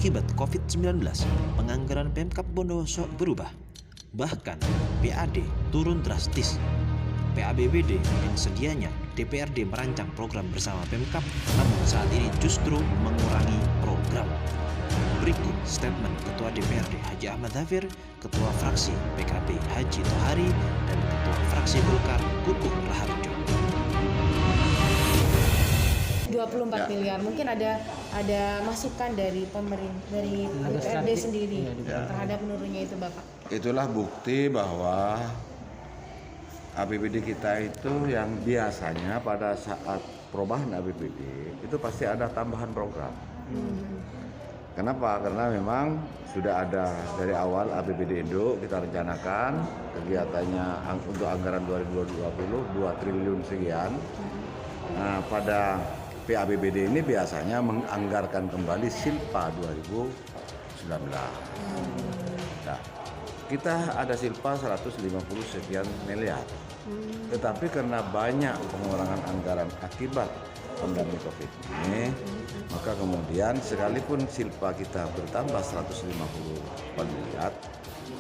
Akibat COVID-19, penganggaran Pemkab Bondowoso berubah. Bahkan, PAD turun drastis. PABBD yang sedianya DPRD merancang program bersama Pemkab, namun saat ini justru mengurangi program. Berikut statement Ketua DPRD Haji Ahmad Dhafir, Ketua Fraksi PKB Haji Tohari, dan Ketua Fraksi Golkar Kukuh Raharjo. 24 miliar. Mungkin ada masukan dari pemerintah, dari DPRD sendiri terhadap menurunnya itu, Bapak. Itulah bukti bahwa APBD kita itu yang biasanya pada saat perubahan APBD itu pasti ada tambahan program. Kenapa? Karena memang sudah ada dari awal APBD Indo kita rencanakan kegiatannya untuk anggaran 2020 2 triliun sekian. Nah, pada PABBD ini biasanya menganggarkan kembali Silpa 2019. Nah, kita ada Silpa 150 sekian miliar. Tetapi karena banyak pengurangan anggaran akibat pandemi Covid ini, maka kemudian sekalipun Silpa kita bertambah 150 miliar,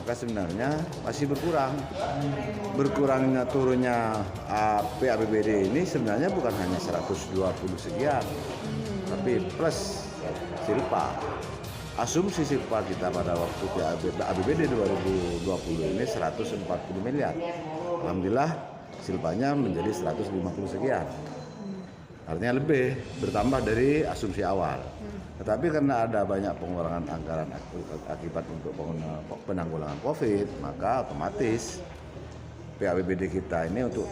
maka sebenarnya masih berkurang. Berkurangnya turunnya PABBD ini sebenarnya bukan hanya 120 sekian, tapi plus Silpa. Asumsi Silpa kita pada waktu APBD 2020 ini 140 miliar. Alhamdulillah Silpanya menjadi 150 sekian. Artinya lebih bertambah dari asumsi awal. Tetapi karena ada banyak pengurangan anggaran akibat untuk penanggulangan COVID, maka otomatis PABBD kita ini untuk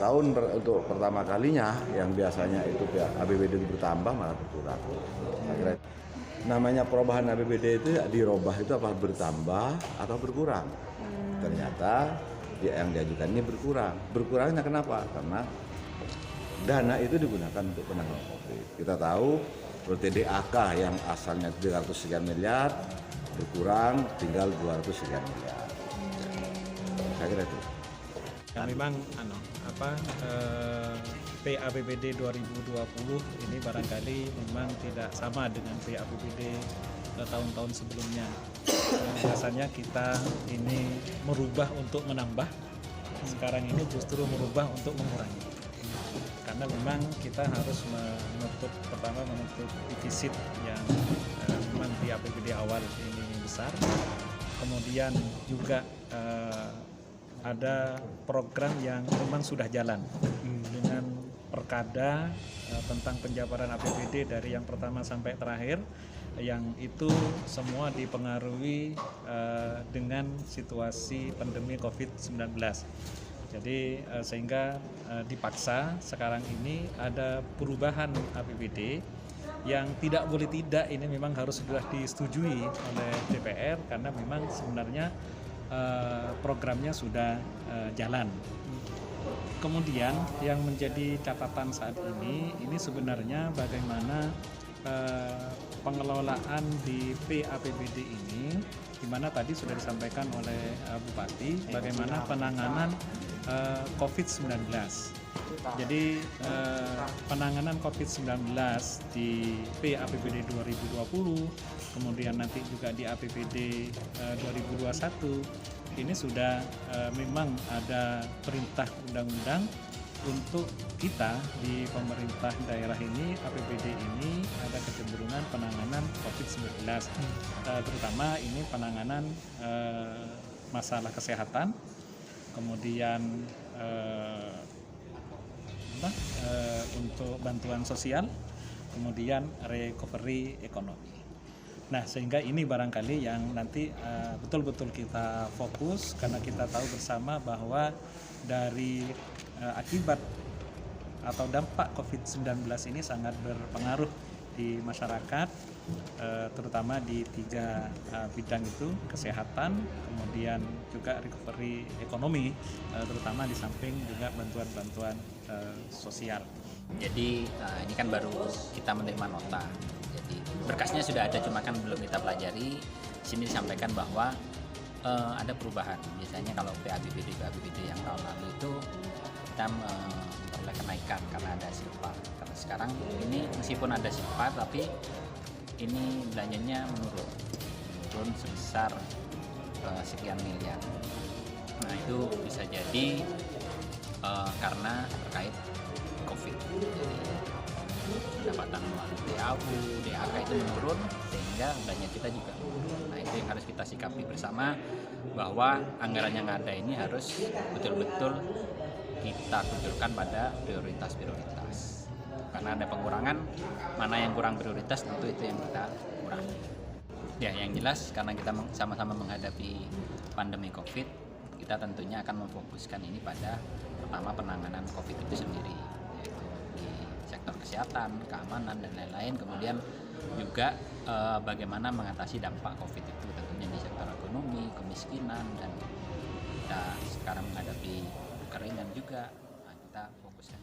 pertama kalinya yang biasanya itu APBD bertambah malah berkurang. Akhirnya namanya perubahan APBD itu dirubah itu apa bertambah atau berkurang. Ternyata yang diajukan ini berkurang. Berkurangnya kenapa? Karena dana itu digunakan untuk penanggulangan COVID. Kita tahu DAK yang asalnya 300 sekian miliar berkurang tinggal 200 sekian miliar. Saya kira itu. Ya, memang PABBD 2020 ini barangkali memang tidak sama dengan PABBD tahun-tahun sebelumnya. Biasanya kita ini merubah untuk menambah, sekarang ini justru merubah untuk mengurangi. Karena memang kita harus menutup defisit yang memang di APBD awal ini besar. Kemudian juga ada program yang memang sudah jalan dengan perkada tentang penjabaran APBD dari yang pertama sampai terakhir, yang itu semua dipengaruhi dengan situasi pandemi COVID-19. Jadi sehingga dipaksa sekarang ini ada perubahan APBD yang tidak boleh tidak ini memang harus sudah disetujui oleh DPR karena memang sebenarnya programnya sudah jalan. Kemudian yang menjadi catatan saat ini sebenarnya bagaimana pengelolaan di PABBD ini, di mana tadi sudah disampaikan oleh Bupati bagaimana penanganan COVID-19. Jadi penanganan COVID-19 di PABBD 2020, kemudian nanti juga di APBD 2021, ini sudah memang ada perintah undang-undang untuk kita di pemerintah daerah ini, APBD ini ada kecenderungan penanganan COVID-19, terutama ini penanganan masalah kesehatan, kemudian untuk bantuan sosial, kemudian recovery ekonomi. Nah, sehingga ini barangkali yang nanti betul-betul kita fokus karena kita tahu bersama bahwa dari akibat atau dampak COVID-19 ini sangat berpengaruh di masyarakat, terutama di 3 bidang itu, kesehatan, kemudian juga recovery ekonomi, terutama di samping juga bantuan-bantuan sosial. Jadi ini kan baru kita menerima nota, jadi berkasnya sudah ada, cuma kan belum kita pelajari. Di sini disampaikan bahwa ada perubahan. Biasanya kalau PABBD yang tahun lalu itu kita memperoleh kenaikan karena ada Silpa. Karena sekarang ini meskipun ada Silpa tapi ini belanjanya menurun. turun sebesar sekian miliar. Nah itu bisa jadi karena terkait COVID. Jadi pendapatan melalui DAU, DAK itu menurun sehingga belanja kita juga menurun. Nah itu yang harus kita sikapi bersama, bahwa anggaran yang ada ini harus betul-betul kita kucurkan pada prioritas-prioritas. Karena ada pengurangan, mana yang kurang prioritas tentu itu yang kita kurangi. Ya yang jelas karena kita sama-sama menghadapi pandemi COVID, kita tentunya akan memfokuskan ini pada pertama penanganan COVID itu sendiri, yaitu di sektor kesehatan, keamanan dan lain-lain. Kemudian juga bagaimana mengatasi dampak COVID itu tentunya di sektor ekonomi, kemiskinan, dan kita sekarang menghadapi kekeringan juga. Nah, kita fokuskan.